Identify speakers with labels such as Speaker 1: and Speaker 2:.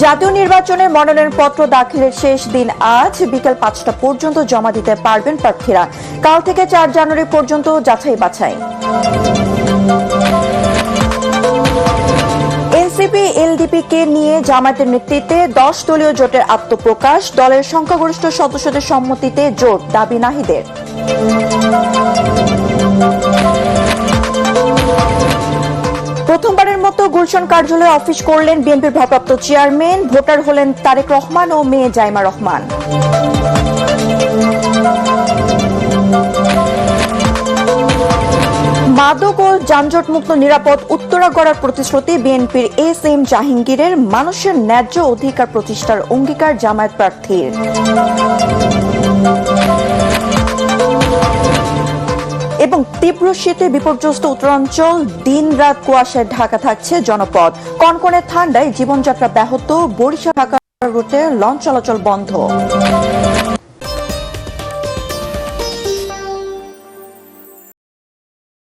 Speaker 1: জাতীয় নির্বাচনে মনোনয়নপত্র দাখিলের শেষ দিন আজ বিকেল ৫টা পর্যন্ত জমা দিতে পারবেন প্রার্থীরা। কাল থেকে ৪ জানুয়ারি পর্যন্ত যাচাই বাছাই। এনসিপি এলডিপিকে নিয়ে জামায়াতের নেতৃত্বে ১০ দলীয় জোটের আত্মপ্রকাশ। দলের সংখ্যাগরিষ্ঠ সদস্যদের সম্মতিতে জোট, দাবি নাহিদের। প্রথমবারের মতো গুলশান কার্যালয়ে অফিস করলেন বিএনপির ভারপ্রাপ্ত চেয়ারম্যান। ভোটার হলেন তারেক রহমান ও মেয়ে জাইমা রহমান। মাদক ও যানজটমুক্ত নিরাপদ উত্তরা গড়ার প্রতিশ্রুতি বিএনপির এস.এম. জাহাঙ্গীরের। মানুষের ন্যায্য অধিকার প্রতিষ্ঠার অঙ্গীকার জামায়াত প্রার্থীর। এবং তীব্র শীতে বিপর্যস্ত উত্তরাঞ্চল, দিন-রাত কুয়াশায় ঢাকা থাকছে জনপদ। কনকনে ঠান্ডায় জীবনযাত্রা ব্যাহত। বরিশাল ঢাকা রুটে লঞ্চ চলাচল বন্ধ।